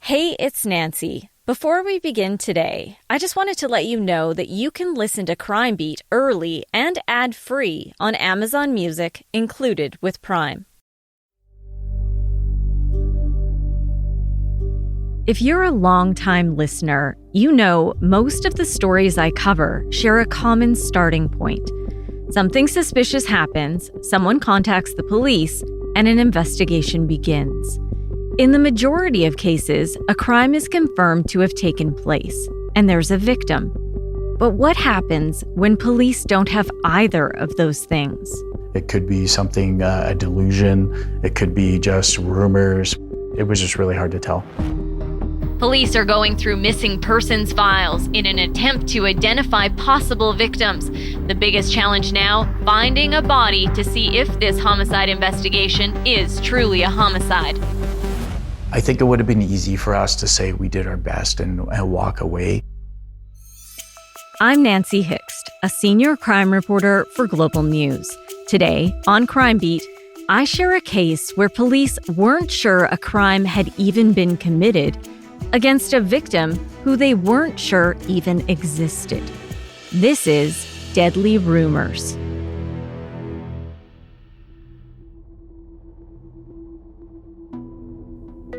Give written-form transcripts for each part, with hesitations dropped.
Hey, it's Nancy. Before we begin today, I just wanted to let you know that you can listen to Crime Beat early and ad-free on Amazon Music, included with Prime. If you're a long-time listener, you know most of the stories I cover share a common starting point. Something suspicious happens, someone contacts the police, and an investigation begins. In the majority of cases, a crime is confirmed to have taken place, and there's a victim. But what happens when police don't have either of those things? It could be something, a delusion. It could be just rumors. It was just really hard to tell. Police are going through missing persons files in an attempt to identify possible victims. The biggest challenge now, finding a body to see if this homicide investigation is truly a homicide. I think it would have been easy for us to say we did our best and walk away. I'm Nancy Hixt, a senior crime reporter for Global News. Today, on Crime Beat, I share a case where police weren't sure a crime had even been committed against a victim who they weren't sure even existed. This is Deadly Rumours.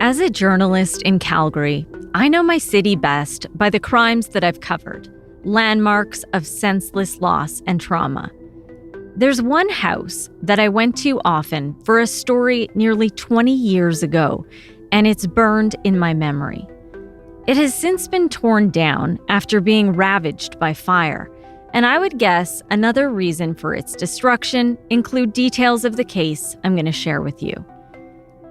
As a journalist in Calgary, I know my city best by the crimes that I've covered, landmarks of senseless loss and trauma. There's one house that I went to often for a story nearly 20 years ago, and it's burned in my memory. It has since been torn down after being ravaged by fire, and I would guess another reason for its destruction include details of the case I'm going to share with you.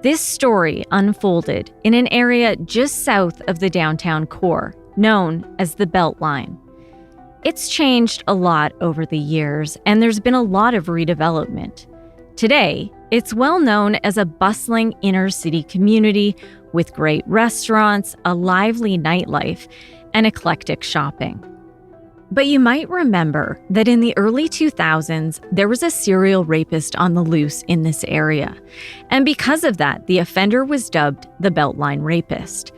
This story unfolded in an area just south of the downtown core, known as the Beltline. It's changed a lot over the years, and there's been a lot of redevelopment. Today, it's well known as a bustling inner-city community with great restaurants, a lively nightlife, and eclectic shopping. But you might remember that in the early 2000s, there was a serial rapist on the loose in this area. And because of that, the offender was dubbed the Beltline Rapist.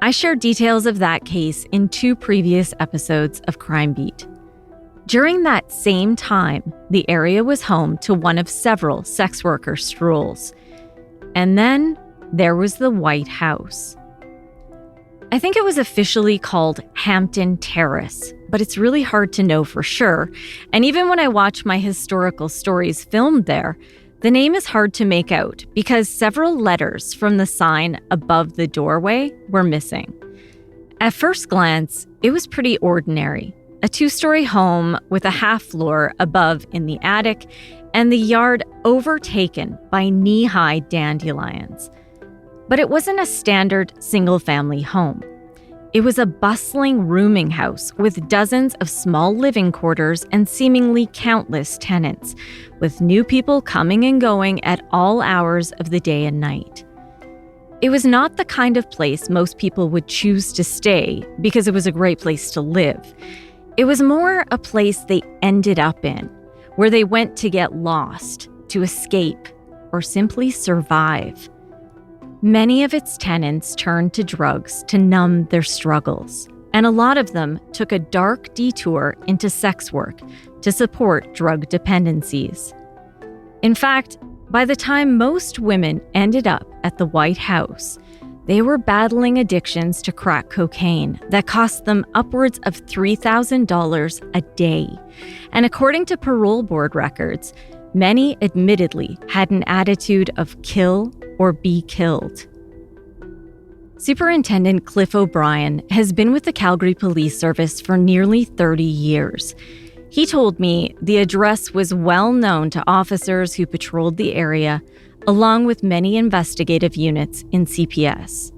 I shared details of that case in 2 previous episodes of Crime Beat. During that same time, the area was home to one of several sex worker strolls. And then there was the White House. I think it was officially called Hampton Terrace, but it's really hard to know for sure. And even when I watch my historical stories filmed there, the name is hard to make out because several letters from the sign above the doorway were missing. At first glance, it was pretty ordinary. A 2-story home with a half floor above in the attic and the yard overtaken by knee-high dandelions. But it wasn't a standard single-family home. It was a bustling rooming house with dozens of small living quarters and seemingly countless tenants, with new people coming and going at all hours of the day and night. It was not the kind of place most people would choose to stay because it was a great place to live. It was more a place they ended up in, where they went to get lost, to escape, or simply survive. Many of its tenants turned to drugs to numb their struggles, and a lot of them took a dark detour into sex work to support drug dependencies. In fact, by the time most women ended up at the White House, they were battling addictions to crack cocaine that cost them upwards of $3,000 a day. And according to parole board records, many admittedly had an attitude of kill or be killed. Superintendent Cliff O'Brien has been with the Calgary Police Service for nearly 30 years. He told me the address was well known to officers who patrolled the area, along with many investigative units in CPS.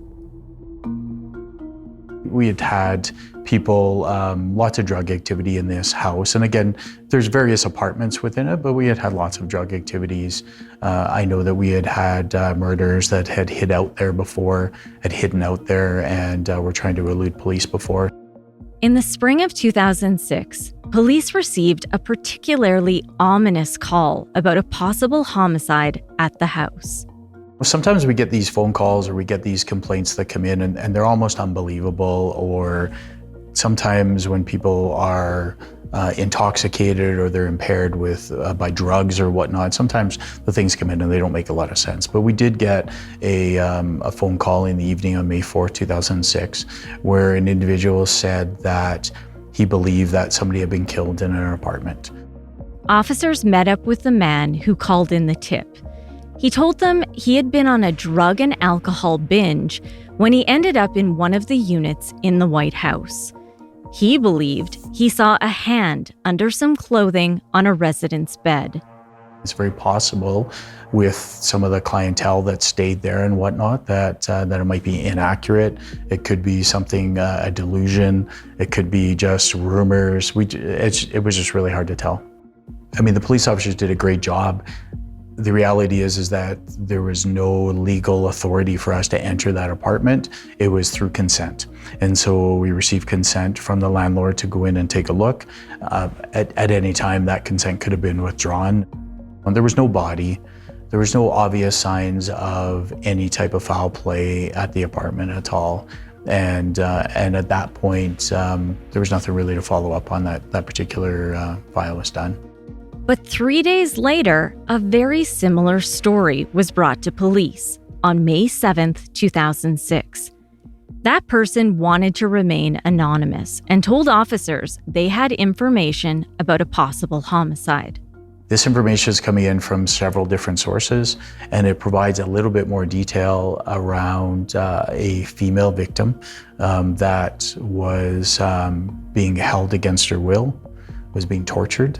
We had people, lots of drug activity in this house. And again, there's various apartments within it, but we had lots of drug activities. I know that we had murders that had hidden out there, and were trying to elude police before. In the spring of 2006, police received a particularly ominous call about a possible homicide at the house. Sometimes we get these phone calls or we get these complaints that come in and they're almost unbelievable, or sometimes when people are intoxicated or they're impaired with by drugs or whatnot, sometimes the things come in and they don't make a lot of sense. But we did get a phone call in the evening on May 4th, 2006, where an individual said that he believed that somebody had been killed in an apartment. Officers met up with the man who called in the tip. He told them he had been on a drug and alcohol binge when he ended up in one of the units in the White House. He believed he saw a hand under some clothing on a resident's bed. It's very possible with some of the clientele that stayed there and whatnot that it might be inaccurate. It could be something, a delusion. It could be just rumors. It was just really hard to tell. I mean, the police officers did a great job. The reality is that there was no legal authority for us to enter that apartment. It was through consent. And so we received consent from the landlord to go in and take a look. At any time, that consent could have been withdrawn. There was no body. There was no obvious signs of any type of foul play at the apartment at all. And at that point, there was nothing really to follow up on. That particular file was done. But 3 days later, a very similar story was brought to police on May 7th, 2006. That person wanted to remain anonymous and told officers they had information about a possible homicide. This information is coming in from several different sources, and it provides a little bit more detail around a female victim that was being held against her will, was being tortured,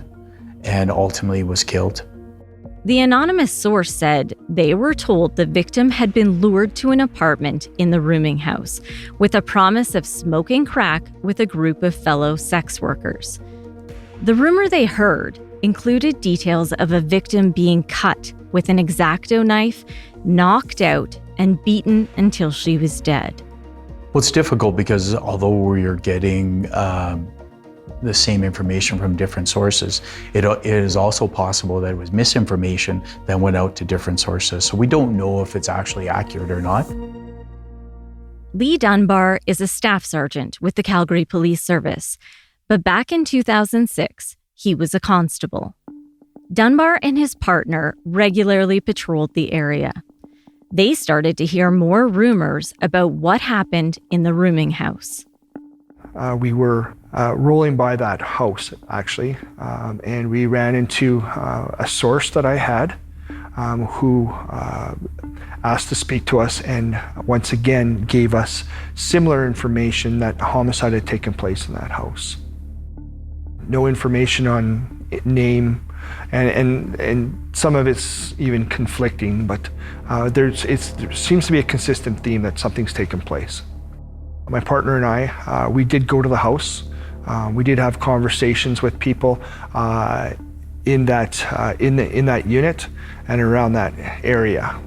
and ultimately was killed. The anonymous source said they were told the victim had been lured to an apartment in the rooming house with a promise of smoking crack with a group of fellow sex workers. The rumor they heard included details of a victim being cut with an X-Acto knife, knocked out, and beaten until she was dead. Well, it's difficult because although we're getting the same information from different sources, it is also possible that it was misinformation that went out to different sources. So we don't know if it's actually accurate or not. Lee Dunbar is a staff sergeant with the Calgary Police Service, but back in 2006, he was a constable. Dunbar and his partner regularly patrolled the area. They started to hear more rumors about what happened in the rooming house. We were rolling by that house, actually, and we ran into a source that I had who asked to speak to us and once again gave us similar information that a homicide had taken place in that house. No information on name, and some of it's even conflicting, but there seems to be a consistent theme that something's taken place. My partner and I, we did go to the house. We did have conversations with people in that unit and around that area.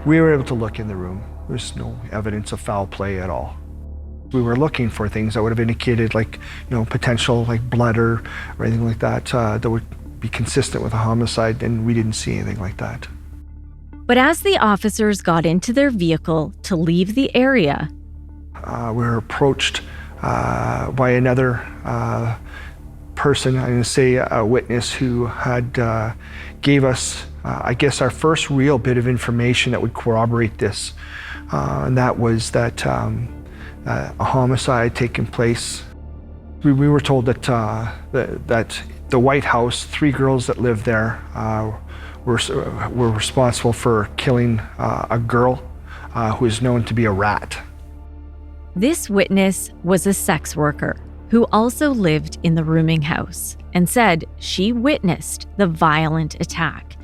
We were able to look in the room. There's no evidence of foul play at all. We were looking for things that would have indicated, like, potential like blood or anything like that that would be consistent with a homicide, and we didn't see anything like that. But as the officers got into their vehicle to leave the area, we were approached by another person, I'm going to say a witness, who had gave us, I guess, our first real bit of information that would corroborate this. And that was that a homicide had taken place. We were told that that the White House, 3 girls that lived there, were responsible for killing a girl who is known to be a rat. this witness was a sex worker who also lived in the rooming house and said she witnessed the violent attack.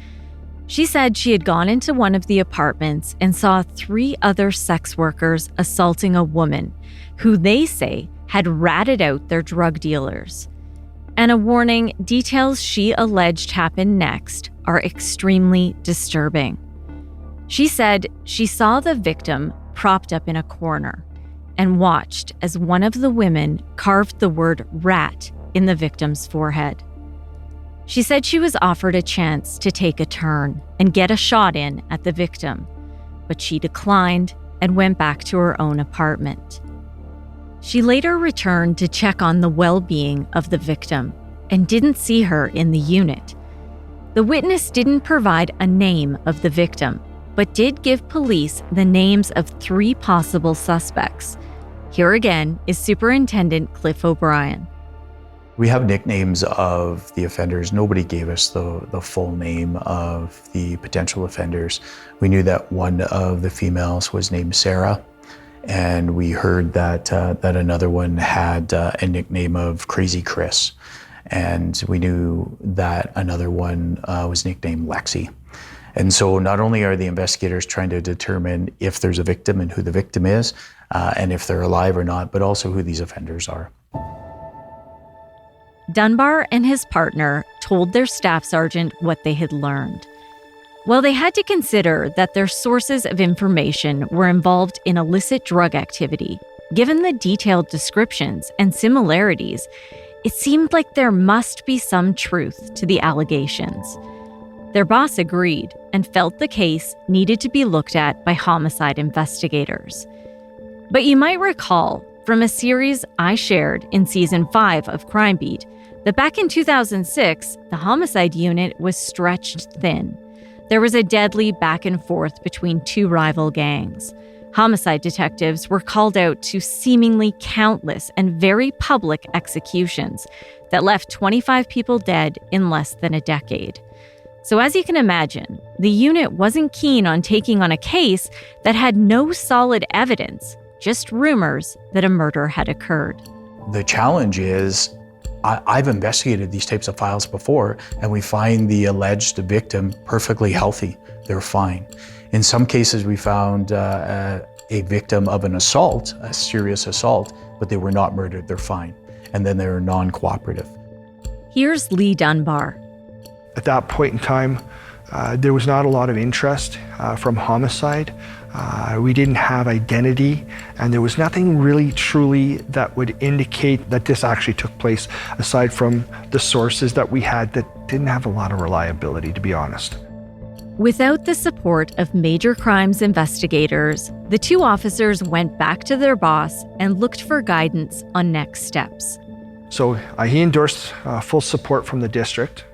She said she had gone into one of the apartments and saw 3 other sex workers assaulting a woman who they say had ratted out their drug dealers. And a warning, details she alleged happened next are extremely disturbing. She said she saw the victim propped up in a corner and watched as one of the women carved the word rat in the victim's forehead. She said she was offered a chance to take a turn and get a shot in at the victim, but she declined and went back to her own apartment. She later returned to check on the well-being of the victim and didn't see her in the unit. The witness didn't provide a name of the victim, but did give police the names of 3 possible suspects. Here again is Superintendent Cliff O'Brien. We have nicknames of the offenders. Nobody gave us the full name of the potential offenders. We knew that one of the females was named Sarah, and we heard that another one had a nickname of Crazy Chris, and we knew that another one was nicknamed Lexi. And so not only are the investigators trying to determine if there's a victim and who the victim is, and if they're alive or not, but also who these offenders are. Dunbar and his partner told their staff sergeant what they had learned. While they had to consider that their sources of information were involved in illicit drug activity, given the detailed descriptions and similarities, it seemed like there must be some truth to the allegations. Their boss agreed and felt the case needed to be looked at by homicide investigators. But you might recall from a series I shared in Season 5 of Crime Beat that back in 2006, the homicide unit was stretched thin. There was a deadly back and forth between 2 rival gangs. Homicide detectives were called out to seemingly countless and very public executions that left 25 people dead in less than a decade. So as you can imagine, the unit wasn't keen on taking on a case that had no solid evidence, just rumors that a murder had occurred. The challenge is, I've investigated these types of files before, and we find the alleged victim perfectly healthy. They're fine. In some cases, we found a victim of an assault, a serious assault, but they were not murdered. They're fine. And then they're non-cooperative. Here's Lee Dunbar. At that point in time, there was not a lot of interest from homicide. We didn't have identity, and there was nothing really truly that would indicate that this actually took place, aside from the sources that we had that didn't have a lot of reliability, to be honest. Without the support of major crimes investigators, the 2 officers went back to their boss and looked for guidance on next steps. So he endorsed full support from the district.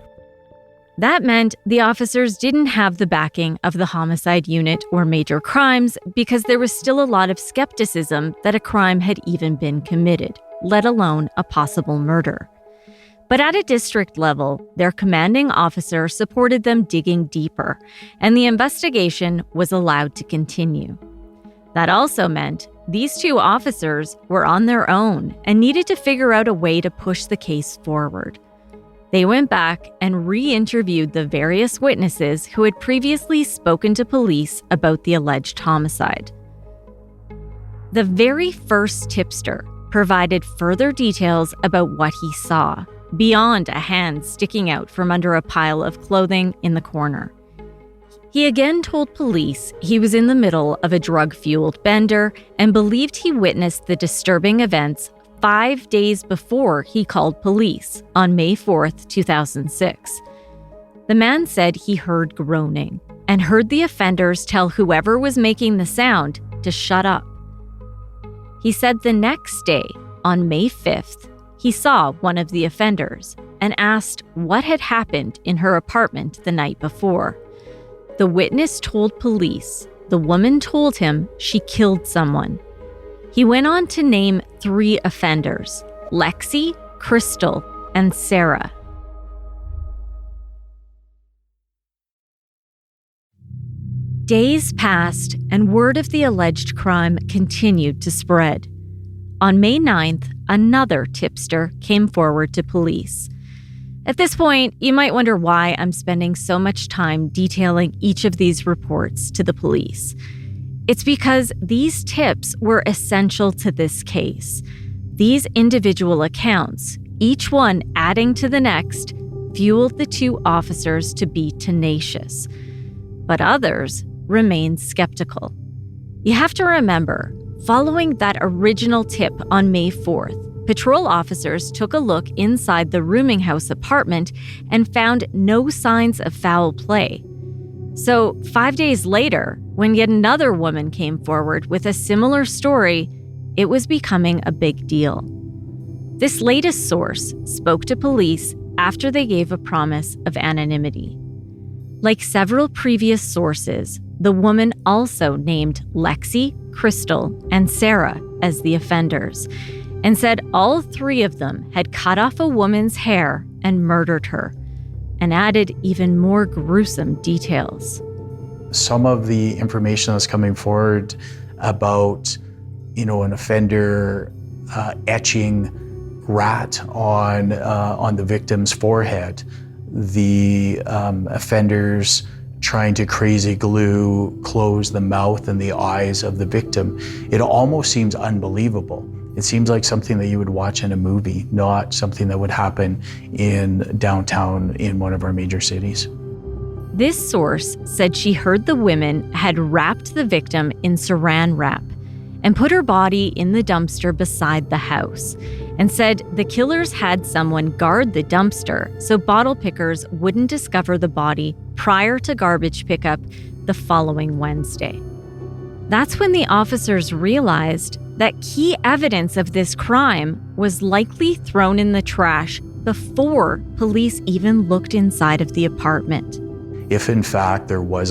That meant the officers didn't have the backing of the homicide unit or major crimes because there was still a lot of skepticism that a crime had even been committed, let alone a possible murder. But at a district level, their commanding officer supported them digging deeper, and the investigation was allowed to continue. That also meant these 2 officers were on their own and needed to figure out a way to push the case forward. They went back and re-interviewed the various witnesses who had previously spoken to police about the alleged homicide. The very first tipster provided further details about what he saw, beyond a hand sticking out from under a pile of clothing in the corner. He again told police he was in the middle of a drug-fueled bender and believed he witnessed the disturbing events 5 days before he called police on May 4th, 2006. The man said he heard groaning and heard the offenders tell whoever was making the sound to shut up. He said the next day, on May 5th, he saw one of the offenders and asked what had happened in her apartment the night before. The witness told police the woman told him she killed someone. He went on to name 3 offenders: Lexi, Crystal, and Sarah. Days passed, and word of the alleged crime continued to spread. On May 9th, another tipster came forward to police. At this point, you might wonder why I'm spending so much time detailing each of these reports to the police. It's because these tips were essential to this case. These individual accounts, each one adding to the next, fueled the 2 officers to be tenacious. But others remained skeptical. You have to remember, following that original tip on May 4th, patrol officers took a look inside the rooming house apartment and found no signs of foul play. So 5 days later, when yet another woman came forward with a similar story, it was becoming a big deal. This latest source spoke to police after they gave a promise of anonymity. Like several previous sources, the woman also named Lexi, Crystal, and Sarah as the offenders, and said all three of them had cut off a woman's hair and murdered her, and added even more gruesome details. Some of the information that's coming forward about, an offender etching rat on the victim's forehead, the offenders trying to crazy glue close the mouth and the eyes of the victim. It almost seems unbelievable. It seems like something that you would watch in a movie, not something that would happen in downtown in one of our major cities. This source said she heard the women had wrapped the victim in saran wrap and put her body in the dumpster beside the house, and said the killers had someone guard the dumpster so bottle pickers wouldn't discover the body prior to garbage pickup the following Wednesday. That's when the officers realized that key evidence of this crime was likely thrown in the trash before police even looked inside of the apartment. If in fact there was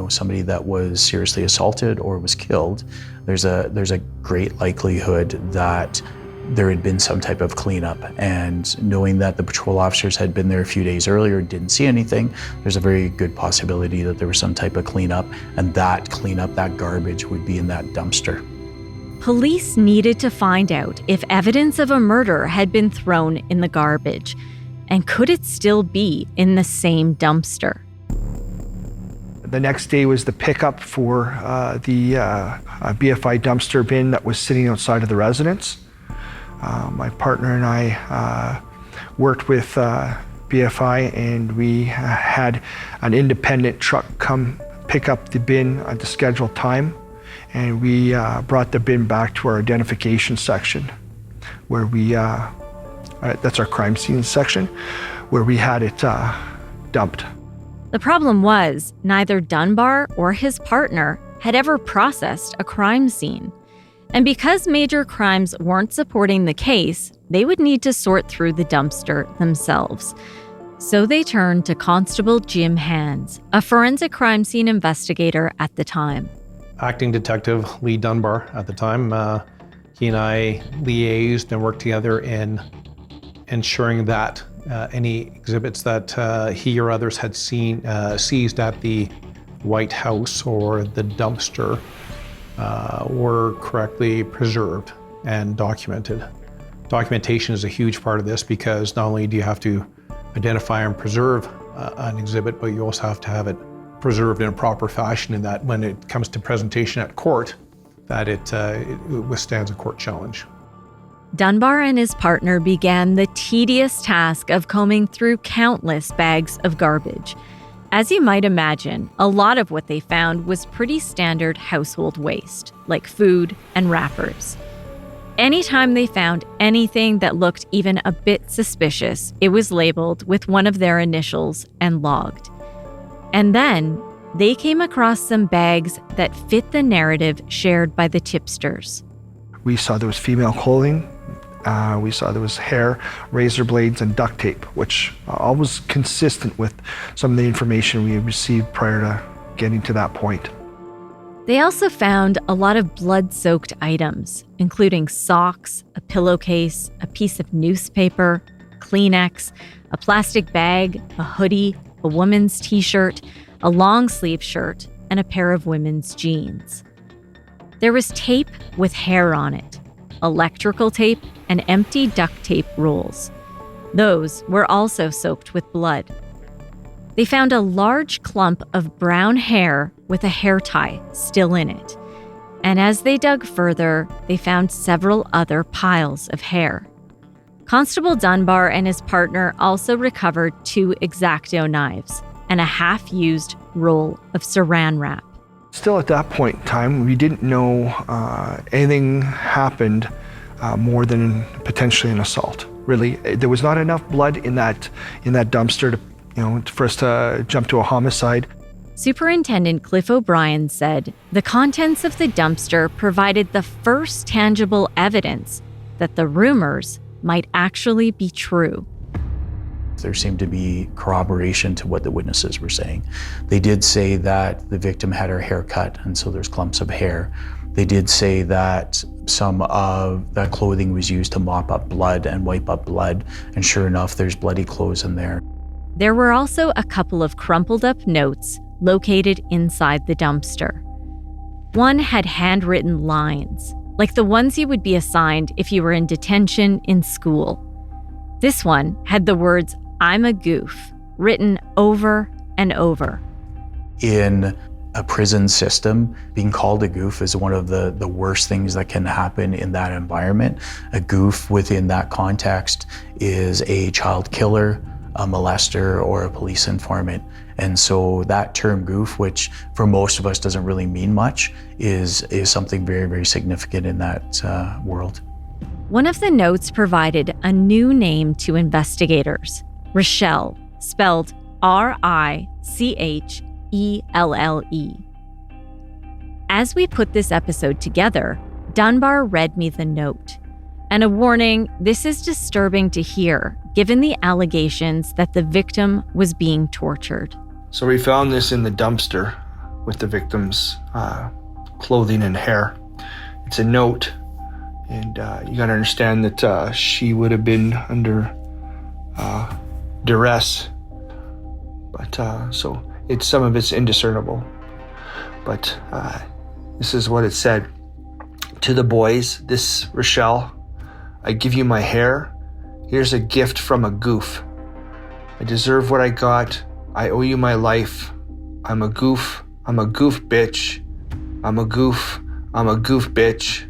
somebody that was seriously assaulted or was killed, there's a great likelihood that there had been some type of cleanup. And knowing that the patrol officers had been there a few days earlier and didn't see anything, there's a very good possibility that there was some type of cleanup, and that cleanup, that garbage, would be in that dumpster. Police needed to find out if evidence of a murder had been thrown in the garbage, and could it still be in the same dumpster? The next day was the pickup for the BFI dumpster bin that was sitting outside of the residence. My partner and I worked with BFI, and we had an independent truck come pick up the bin at the scheduled time, and we brought the bin back to our identification section, where that's our crime scene section, where we had it dumped. The problem was neither Dunbar or his partner had ever processed a crime scene. And because major crimes weren't supporting the case, they would need to sort through the dumpster themselves. So they turned to Constable Jim Hands, a forensic crime scene investigator at the time. Acting Detective Lee Dunbar at the time, he and I liaised and worked together in ensuring that any exhibits that he or others had seized at the White House or the dumpster were correctly preserved and documented. Documentation is a huge part of this, because not only do you have to identify and preserve an exhibit, but you also have to have it preserved in a proper fashion, in that when it comes to presentation at court, that it withstands a court challenge. Dunbar and his partner began the tedious task of combing through countless bags of garbage. As you might imagine, a lot of what they found was pretty standard household waste, like food and wrappers. Anytime they found anything that looked even a bit suspicious, it was labeled with one of their initials and logged. And then they came across some bags that fit the narrative shared by the tipsters. We saw there was female clothing. We saw there was hair, razor blades, and duct tape, which all was consistent with some of the information we had received prior to getting to that point. They also found a lot of blood-soaked items, including socks, a pillowcase, a piece of newspaper, Kleenex, a plastic bag, a hoodie, a woman's t-shirt, a long-sleeve shirt, and a pair of women's jeans. There was tape with hair on it, electrical tape, and empty duct tape rolls. Those were also soaked with blood. They found a large clump of brown hair with a hair tie still in it. And as they dug further, they found several other piles of hair. Constable Dunbar and his partner also recovered 2 X-Acto knives and a half-used roll of saran wrap. Still at that point in time, we didn't know anything happened more than potentially an assault. Really, there was not enough blood in that dumpster to, for us to jump to a homicide. Superintendent Cliff O'Brien said the contents of the dumpster provided the first tangible evidence that the rumors might actually be true. There seemed to be corroboration to what the witnesses were saying. They did say that the victim had her hair cut, and so there's clumps of hair. They did say that some of that clothing was used to mop up blood and wipe up blood, and sure enough, there's bloody clothes in there. There were also a couple of crumpled up notes located inside the dumpster. One had handwritten lines, like the ones you would be assigned if you were in detention in school. This one had the words, "I'm a goof," written over and over. In a prison system, being called a goof is one of the worst things that can happen in that environment. A goof within that context is a child killer, a molester, or a police informant. And so that term goof, which for most of us doesn't really mean much, is something very, very significant in that world. One of the notes provided a new name to investigators, Rochelle, spelled Richelle. As we put this episode together, Dunbar read me the note. And a warning, this is disturbing to hear, given the allegations that the victim was being tortured. So we found this in the dumpster with the victim's clothing and hair. It's a note, and you got to understand that she would have been under duress. But so some of it's indiscernible. But this is what it said. To the boys, this Rochelle, I give you my hair. Here's a gift from a goof. I deserve what I got. I owe you my life. I'm a goof. I'm a goof bitch. I'm a goof. I'm a goof bitch.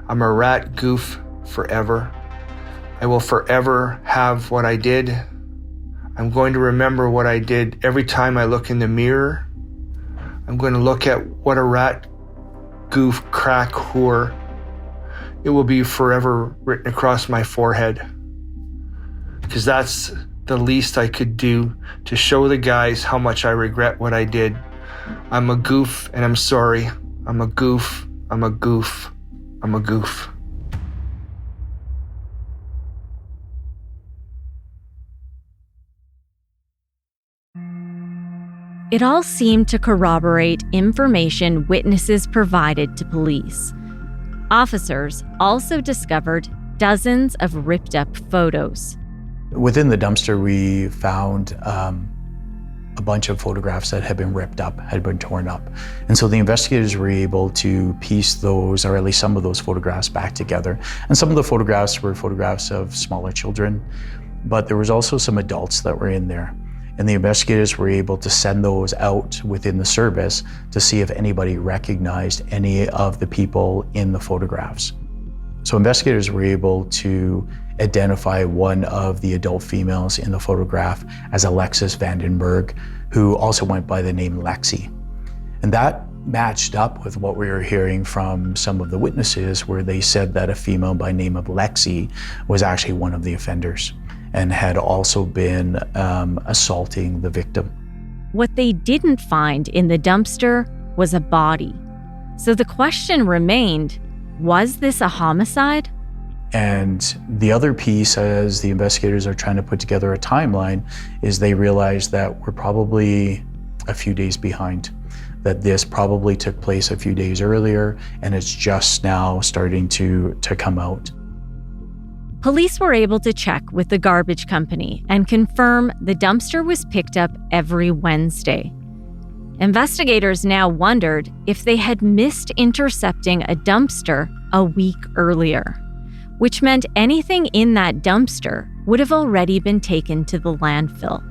I'm a rat goof forever. I will forever have what I did. I'm going to remember what I did every time I look in the mirror. I'm going to look at what a rat goof crack whore. It will be forever written across my forehead. Because that's the least I could do to show the guys how much I regret what I did. I'm a goof and I'm sorry. I'm a goof. I'm a goof. I'm a goof. It all seemed to corroborate information witnesses provided to police. Officers also discovered dozens of ripped up photos. Within the dumpster, we found a bunch of photographs that had been ripped up, had been torn up. And so the investigators were able to piece those, or at least some of those photographs, back together. And some of the photographs were photographs of smaller children, but there was also some adults that were in there. And the investigators were able to send those out within the service to see if anybody recognized any of the people in the photographs. So investigators were able to identify one of the adult females in the photograph as Alexis Vandenberg, who also went by the name Lexi. And that matched up with what we were hearing from some of the witnesses, where they said that a female by name of Lexi was actually one of the offenders and had also been assaulting the victim. What they didn't find in the dumpster was a body. So the question remained, was this a homicide? And the other piece, as the investigators are trying to put together a timeline, is they realize that we're probably a few days behind, that this probably took place a few days earlier, and it's just now starting to come out. Police were able to check with the garbage company and confirm the dumpster was picked up every Wednesday. Investigators now wondered if they had missed intercepting a dumpster a week earlier, which meant anything in that dumpster would have already been taken to the landfill.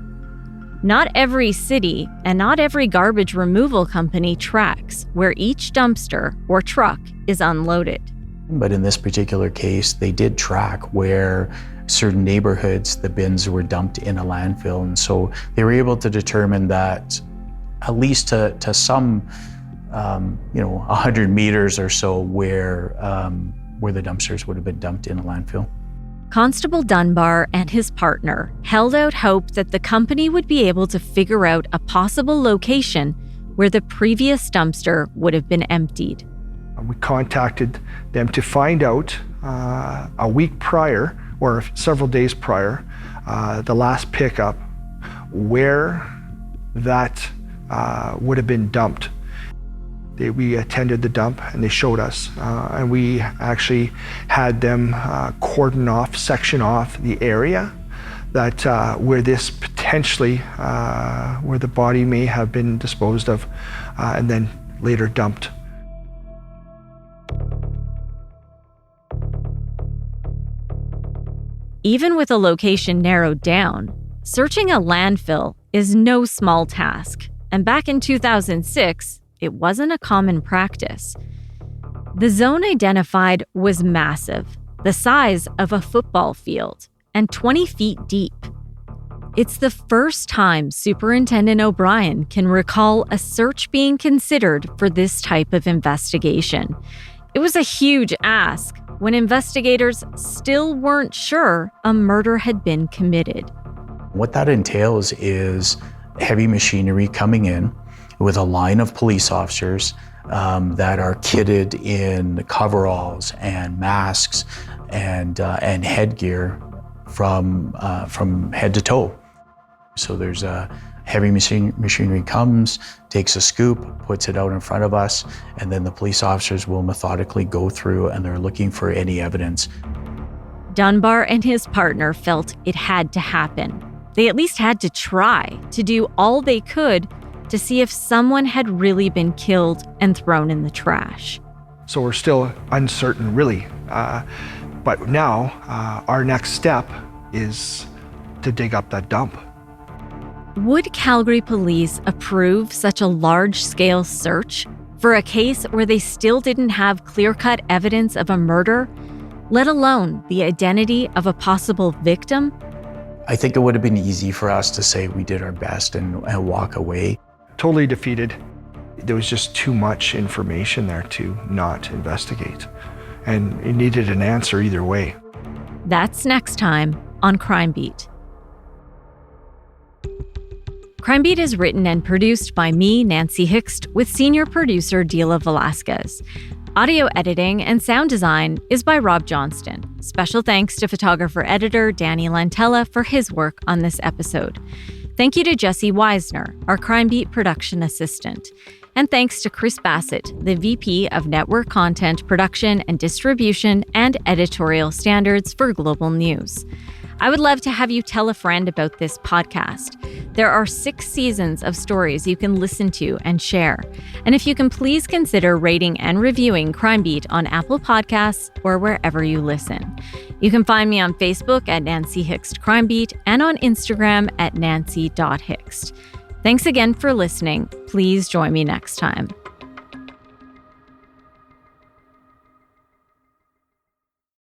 Not every city and not every garbage removal company tracks where each dumpster or truck is unloaded. But in this particular case, they did track where certain neighborhoods, the bins were dumped in a landfill. And so they were able to determine that at least to some, 100 meters or so where where the dumpsters would have been dumped in a landfill. Constable Dunbar and his partner held out hope that the company would be able to figure out a possible location where the previous dumpster would have been emptied. We contacted them to find out a week prior, or several days prior, the last pickup, where that would have been dumped. We attended the dump and they showed us, and we actually had them cordon off, section off the area that where this potentially, where the body may have been disposed of and then later dumped. Even with a location narrowed down, searching a landfill is no small task, and back in 2006, it wasn't a common practice. The zone identified was massive, the size of a football field, and 20 feet deep. It's the first time Superintendent O'Brien can recall a search being considered for this type of investigation. It was a huge ask when investigators still weren't sure a murder had been committed. What that entails is heavy machinery coming in with a line of police officers that are kitted in coveralls and masks and headgear from head to toe. So there's a heavy machinery comes, takes a scoop, puts it out in front of us, and then the police officers will methodically go through and they're looking for any evidence. Dunbar and his partner felt it had to happen. They at least had to try to do all they could to see if someone had really been killed and thrown in the trash. So we're still uncertain, really. But now our next step is to dig up that dump. Would Calgary Police approve such a large-scale search for a case where they still didn't have clear-cut evidence of a murder, let alone the identity of a possible victim? I think it would have been easy for us to say we did our best and walk away. Totally defeated. There was just too much information there to not investigate. And it needed an answer either way. That's next time on Crime Beat. Crime Beat is written and produced by me, Nancy Hixt, with senior producer Dila Velasquez. Audio editing and sound design is by Rob Johnston. Special thanks to photographer-editor Danny Lantella for his work on this episode. Thank you to Jesse Weisner, our Crime Beat production assistant. And thanks to Chris Bassett, the VP of Network Content Production and Distribution and Editorial Standards for Global News. I would love to have you tell a friend about this podcast. There are 6 seasons of stories you can listen to and share. And if you can please consider rating and reviewing Crime Beat on Apple Podcasts or wherever you listen. You can find me on Facebook at Nancy Hixt Crime Beat and on Instagram at nancy.hixt. Thanks again for listening. Please join me next time.